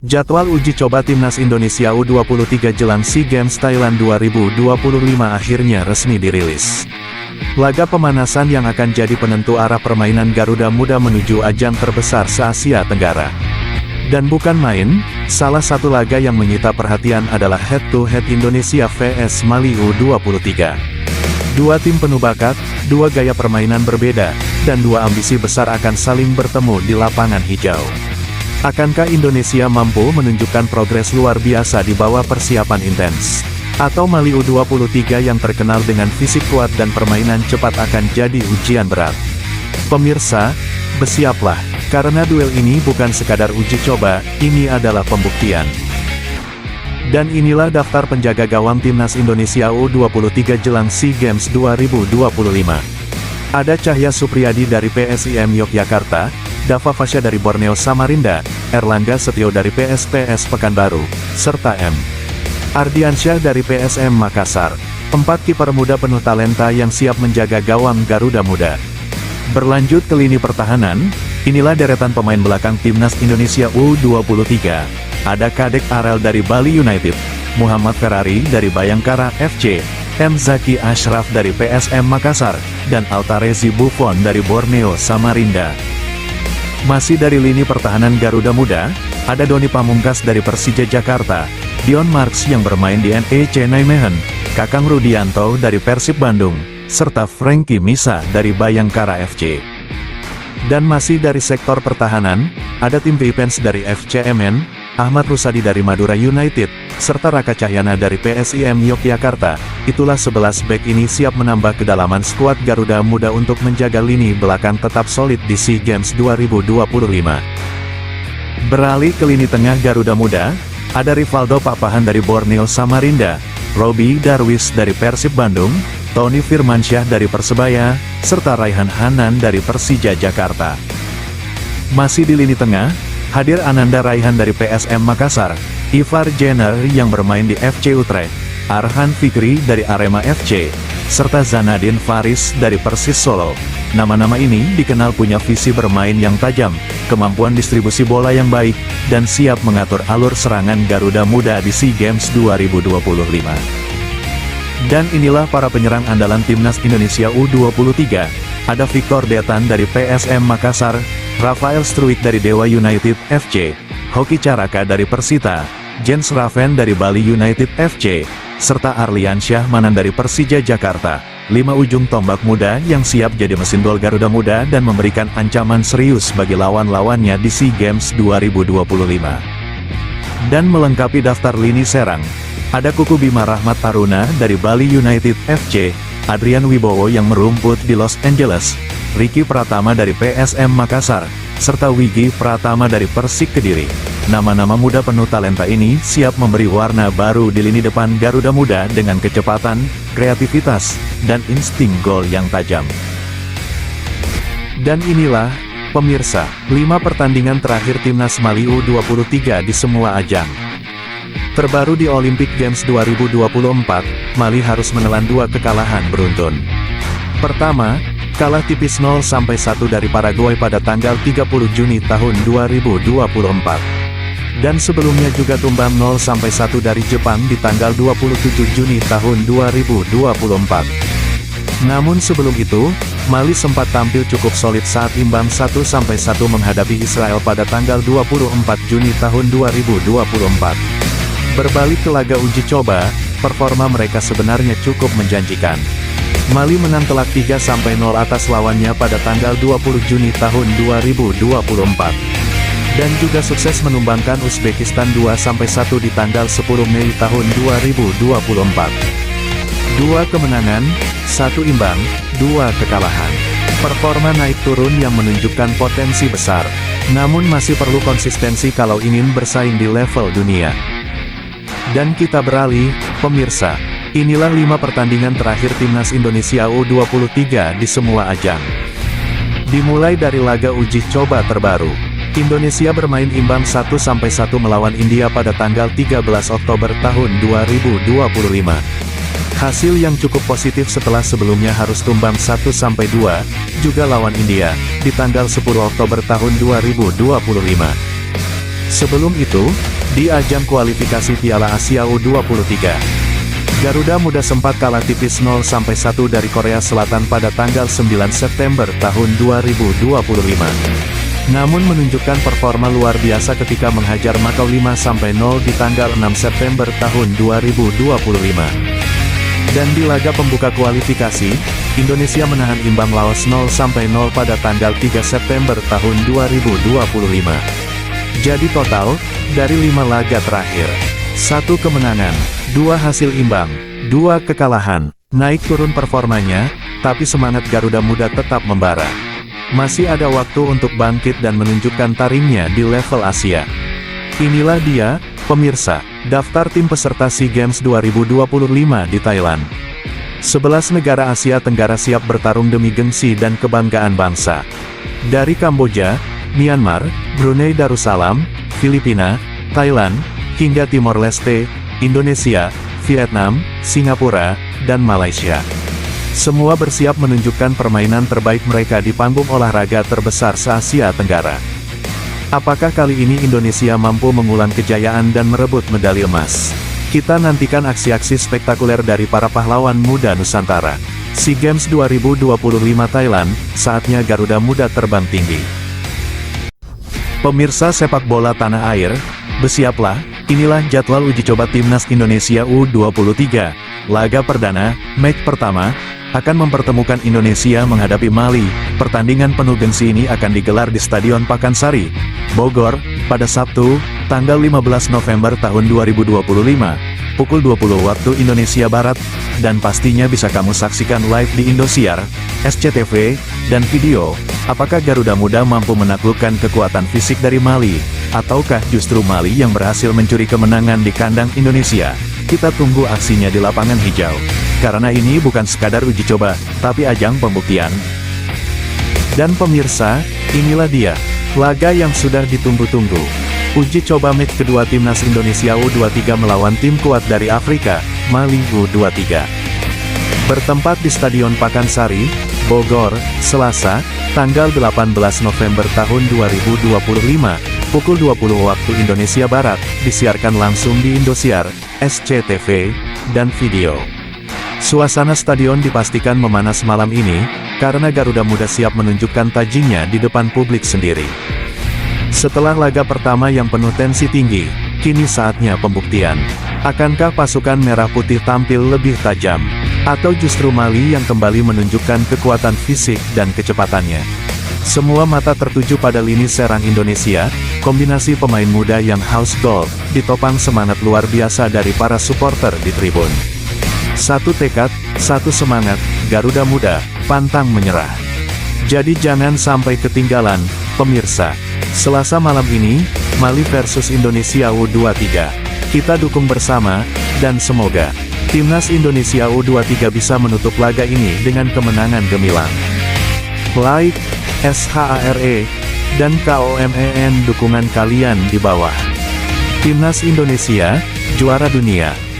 Jadwal uji coba Timnas Indonesia U23 jelang SEA Games Thailand 2025 akhirnya resmi dirilis. Laga pemanasan yang akan jadi penentu arah permainan Garuda Muda menuju ajang terbesar se-Asia Tenggara. Dan bukan main, salah satu laga yang menyita perhatian adalah head-to-head Indonesia vs Mali U23. Dua tim penuh bakat, dua gaya permainan berbeda, dan dua ambisi besar akan saling bertemu di lapangan hijau. Akankah Indonesia mampu menunjukkan progres luar biasa di bawah persiapan intens? Atau Mali U23 yang terkenal dengan fisik kuat dan permainan cepat akan jadi ujian berat? Pemirsa, bersiaplah, karena duel ini bukan sekadar uji coba, ini adalah pembuktian. Dan inilah daftar penjaga gawang Timnas Indonesia U23 jelang SEA Games 2025. Ada Cahya Supriyadi dari PSIM Yogyakarta, Dava Fasya dari Borneo Samarinda, Erlangga Setio dari PSPS Pekanbaru, serta M. Ardiansyah dari PSM Makassar. 4 kiper muda penuh talenta yang siap menjaga gawang Garuda Muda. Berlanjut ke lini pertahanan, inilah deretan pemain belakang Timnas Indonesia U23. Ada Kadek Arel dari Bali United, Muhammad Ferrari dari Bayangkara FC, M. Zaki Ashraf dari PSM Makassar, dan Altarezi Buffon dari Borneo Samarinda. Masih dari lini pertahanan Garuda Muda, ada Doni Pamungkas dari Persija Jakarta, Dion Marks yang bermain di NEC Nijmegen, Kakang Rudianto dari Persib Bandung, serta Frankie Misa dari Bayangkara FC. Dan masih dari sektor pertahanan, ada tim defense dari FCMN, Ahmad Rusadi dari Madura United, serta Raka Cahyana dari PSIM Yogyakarta. Itulah 11 bek ini siap menambah kedalaman skuad Garuda Muda untuk menjaga lini belakang tetap solid di SEA Games 2025. Beralih ke lini tengah Garuda Muda, ada Rivaldo Papahan dari Borneo Samarinda, Robi Darwis dari Persib Bandung, Tony Firmansyah dari Persebaya, serta Raihan Hanan dari Persija Jakarta. Masih di lini tengah, hadir Ananda Raihan dari PSM Makassar, Ivar Jenner yang bermain di FC Utrecht, Arhan Fikri dari Arema FC, serta Zanadin Faris dari Persis Solo. Nama-nama ini dikenal punya visi bermain yang tajam, kemampuan distribusi bola yang baik, dan siap mengatur alur serangan Garuda Muda di SEA Games 2025. Dan inilah para penyerang andalan Timnas Indonesia U23, ada Victor Detan dari PSM Makassar, Rafael Struik dari Dewa United FC, Hoki Caraka dari Persita, Jens Raven dari Bali United FC, serta Arliansyah Manan dari Persija Jakarta. 5 ujung tombak muda yang siap jadi mesin gol Garuda Muda dan memberikan ancaman serius bagi lawan-lawannya di SEA Games 2025. Dan melengkapi daftar lini serang, ada Kuku Bima Rahmat Taruna dari Bali United FC, Adrian Wibowo yang merumput di Los Angeles, Ricky Pratama dari PSM Makassar, serta Wigi Pratama dari Persik Kediri. Nama-nama muda penuh talenta ini siap memberi warna baru di lini depan Garuda Muda dengan kecepatan, kreativitas, dan insting gol yang tajam. Dan inilah, pemirsa, 5 pertandingan terakhir Timnas Mali U23 di semua ajang. Terbaru di Olympic Games 2024, Mali harus menelan 2 kekalahan beruntun. Pertama, kalah tipis 0-1 dari Paraguay pada tanggal 30 Juni tahun 2024. Dan sebelumnya juga tumbang 0-1 dari Jepang di tanggal 27 Juni tahun 2024. Namun sebelum itu, Mali sempat tampil cukup solid saat imbang 1-1 menghadapi Israel pada tanggal 24 Juni tahun 2024. Berbalik ke laga uji coba, performa mereka sebenarnya cukup menjanjikan. Mali menang telak 3-0 atas lawannya pada tanggal 20 Juni tahun 2024. Dan juga sukses menumbangkan Uzbekistan 2-1 di tanggal 10 Mei tahun 2024. 2 kemenangan, 1 imbang, 2 kekalahan. Performa naik turun yang menunjukkan potensi besar, namun masih perlu konsistensi kalau ingin bersaing di level dunia. Dan kita beralih, pemirsa. Inilah 5 pertandingan terakhir Timnas Indonesia U23 di semua ajang. Dimulai dari laga uji coba terbaru. Indonesia bermain imbang 1-1 melawan India pada tanggal 13 Oktober tahun 2025. Hasil yang cukup positif setelah sebelumnya harus tumbang 1-2, juga lawan India, di tanggal 10 Oktober tahun 2025. Sebelum itu, di ajang kualifikasi Piala Asia U23, Garuda Muda sempat kalah tipis 0-1 dari Korea Selatan pada tanggal 9 September tahun 2025. Namun menunjukkan performa luar biasa ketika menghajar Makau 5-0 di tanggal 6 September tahun 2025. Dan di laga pembuka kualifikasi, Indonesia menahan imbang Laos 0-0 pada tanggal 3 September tahun 2025. Jadi total, dari 5 laga terakhir, 1 kemenangan, 2 hasil imbang, 2 kekalahan, naik turun performanya, tapi semangat Garuda Muda tetap membara. Masih ada waktu untuk bangkit dan menunjukkan taringnya di level Asia. Inilah dia, pemirsa, daftar tim peserta SEA Games 2025 di Thailand. 11 negara Asia Tenggara siap bertarung demi gengsi dan kebanggaan bangsa. Dari Kamboja, Myanmar, Brunei Darussalam, Filipina, Thailand, hingga Timor Leste, Indonesia, Vietnam, Singapura, dan Malaysia. Semua bersiap menunjukkan permainan terbaik mereka di panggung olahraga terbesar se-Asia Tenggara. Apakah kali ini Indonesia mampu mengulang kejayaan dan merebut medali emas? Kita nantikan aksi-aksi spektakuler dari para pahlawan muda Nusantara. SEA Games 2025 Thailand, saatnya Garuda Muda terbang tinggi. Pemirsa sepak bola tanah air, bersiaplah, inilah jadwal uji coba Timnas Indonesia U23. Laga perdana, match pertama, akan mempertemukan Indonesia menghadapi Mali. Pertandingan penuh gengsi ini akan digelar di Stadion Pakansari, Bogor, pada Sabtu, tanggal 15 November tahun 2025, pukul 20 waktu Indonesia Barat, dan pastinya bisa kamu saksikan live di Indosiar, SCTV, dan video. Apakah Garuda Muda mampu menaklukkan kekuatan fisik dari Mali, ataukah justru Mali yang berhasil mencuri kemenangan di kandang Indonesia? Kita tunggu aksinya di lapangan hijau. Karena ini bukan sekadar uji coba, tapi ajang pembuktian. Dan pemirsa, inilah dia, laga yang sudah ditunggu-tunggu. Uji coba match kedua Timnas Indonesia U23 melawan tim kuat dari Afrika, Mali U23. Bertempat di Stadion Pakansari, Bogor, Selasa, tanggal 18 November tahun 2025, pukul 20 waktu Indonesia Barat, disiarkan langsung di Indosiar, SCTV, dan video. Suasana stadion dipastikan memanas malam ini, karena Garuda Muda siap menunjukkan tajingnya di depan publik sendiri. Setelah laga pertama yang penuh tensi tinggi, kini saatnya pembuktian. Akankah pasukan merah putih tampil lebih tajam? Atau justru Mali yang kembali menunjukkan kekuatan fisik dan kecepatannya? Semua mata tertuju pada lini serang Indonesia, kombinasi pemain muda yang haus gol, ditopang semangat luar biasa dari para supporter di tribun. Satu tekad, satu semangat, Garuda Muda, pantang menyerah. Jadi jangan sampai ketinggalan, pemirsa. Selasa malam ini, Mali versus Indonesia U23. Kita dukung bersama, dan semoga Timnas Indonesia U23 bisa menutup laga ini dengan kemenangan gemilang. Like, SHARE, dan KOMEN dukungan kalian di bawah. Timnas Indonesia, juara dunia.